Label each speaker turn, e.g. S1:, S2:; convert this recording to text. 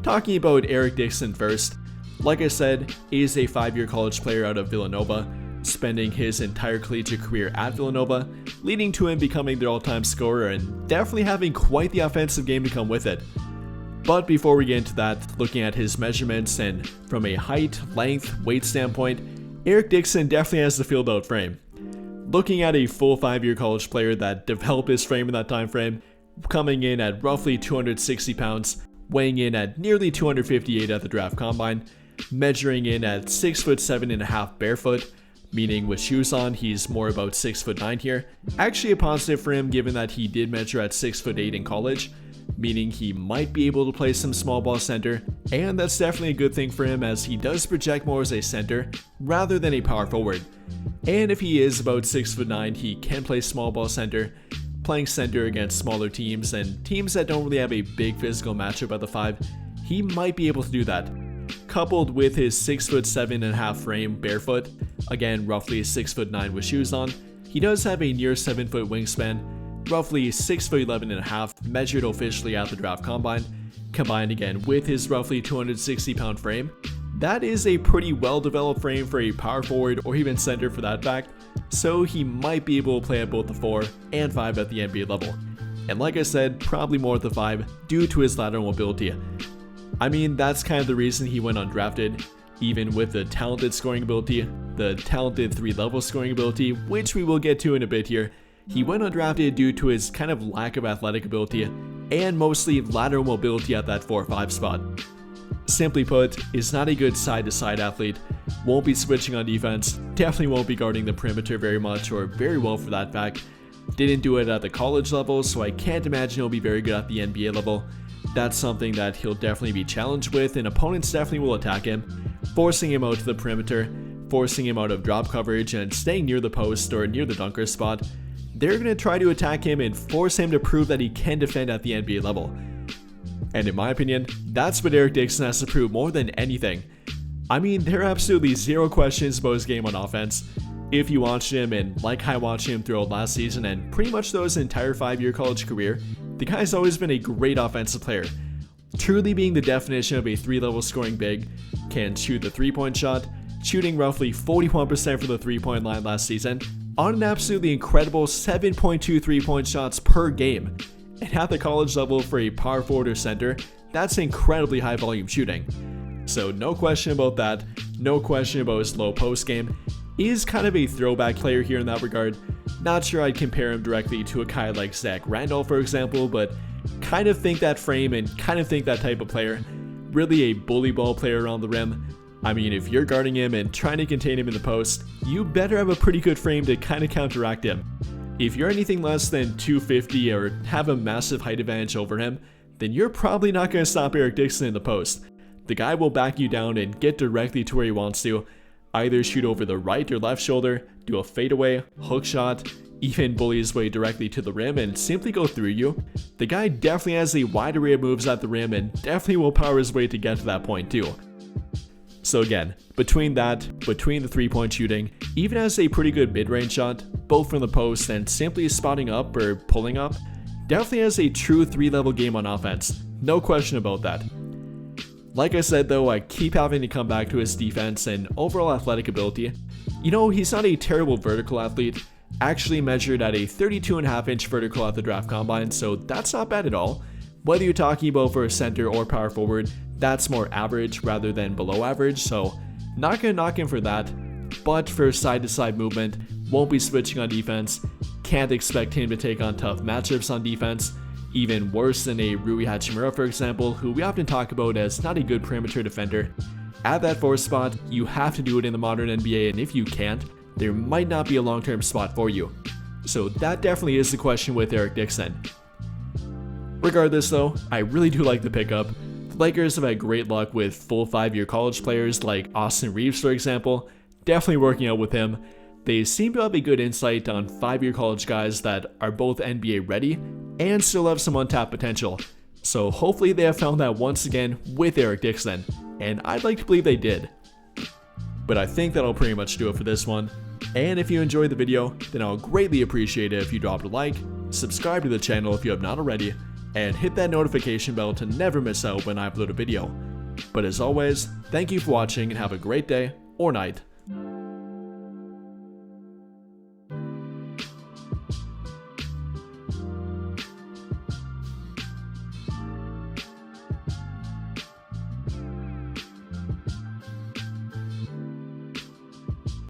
S1: talking about Eric Dixon first. Like I said, he's a 5-year college player out of Villanova, spending his entire collegiate career at Villanova, leading to him becoming their all-time scorer and definitely having quite the offensive game to come with it. But before we get into that, looking at his measurements and from a height, length, weight standpoint, Eric Dixon definitely has the filled out frame. Looking at a full 5-year college player that developed his frame in that time frame, coming in at roughly 260 pounds, weighing in at nearly 258 at the draft combine, measuring in at 6'7.5" barefoot, meaning with shoes on he's more about 6'9" here. Actually a positive for him given that he did measure at 6'8" in college, meaning he might be able to play some small ball center, and that's definitely a good thing for him as he does project more as a center rather than a power forward. And if he is about 6'9", he can play small ball center, playing center against smaller teams and teams that don't really have a big physical matchup at the 5, he might be able to do that. Coupled with his 6'7.5" frame barefoot, again roughly 6'9" with shoes on, he does have a near 7-foot wingspan, roughly 6'11.5" measured officially at the draft combine, combined again with his roughly 260 pound frame. That is a pretty well developed frame for a power forward or even center for that fact, so he might be able to play at both the 4 and 5 at the NBA level. And like I said, probably more at the 5 due to his lateral mobility. I mean, that's kind of the reason he went undrafted, even with the talented scoring ability, the talented 3-level scoring ability, which we will get to in a bit here. He went undrafted due to his kind of lack of athletic ability and mostly lateral mobility at that 4-5 spot. Simply put, is not a good side-to-side athlete, won't be switching on defense, definitely won't be guarding the perimeter very much or very well for that fact. Didn't do it at the college level, so I can't imagine he'll be very good at the NBA level. That's something that he'll definitely be challenged with, and opponents definitely will attack him, forcing him out to the perimeter, forcing him out of drop coverage and staying near the post or near the dunker spot. They're going to try to attack him and force him to prove that he can defend at the NBA level. And in my opinion, that's what Eric Dixon has to prove more than anything. I mean, there are absolutely zero questions about his game on offense. If you watched him, and like I watched him throughout last season and pretty much throughout his entire 5-year college career, the guy's always been a great offensive player. Truly being the definition of a 3-level scoring big, can shoot the 3-point shot, shooting roughly 41% from the 3-point line last season, on an absolutely incredible 7.2 3-point shots per game. And at the college level for a power forward or center, that's incredibly high volume shooting. So no question about that, no question about his low post game. Is kind of a throwback player here in that regard. Not sure I'd compare him directly to a guy like Zach Randolph for example, but kind of think that frame and kind of think that type of player. Really a bully ball player around the rim. I mean, if you're guarding him and trying to contain him in the post, you better have a pretty good frame to kind of counteract him. If you're anything less than 250 or have a massive height advantage over him, then you're probably not going to stop Eric Dixon in the post. The guy will back you down and get directly to where he wants to, either shoot over the right or left shoulder, do a fadeaway, hook shot, even bully his way directly to the rim and simply go through you. The guy definitely has a wide array of moves at the rim and definitely will power his way to get to that point too. So again, between the 3-point shooting, even has a pretty good mid-range shot, both from the post and simply spotting up or pulling up, definitely has a true 3-level game on offense, no question about that. Like I said though, I keep having to come back to his defense and overall athletic ability. You know, he's not a terrible vertical athlete, actually measured at a 32.5-inch vertical at the draft combine, so that's not bad at all. Whether you're talking about for a center or power forward, that's more average rather than below average, so not gonna knock him for that. But for side-to-side movement, won't be switching on defense, can't expect him to take on tough matchups on defense, even worse than a Rui Hachimura for example, who we often talk about as not a good perimeter defender. At that 4 spot, you have to do it in the modern NBA, and if you can't, there might not be a long-term spot for you. So that definitely is the question with Eric Dixon. Regardless though, I really do like the pickup. The Lakers have had great luck with full 5-year college players like Austin Reeves for example, definitely working out with him. They seem to have a good insight on 5-year college guys that are both NBA ready and still have some untapped potential. So hopefully they have found that once again with Eric Dixon, and I'd like to believe they did. But I think that'll pretty much do it for this one. And if you enjoyed the video, then I'll greatly appreciate it if you dropped a like, subscribe to the channel if you have not already, and hit that notification bell to never miss out when I upload a video. But as always, thank you for watching and have a great day or night.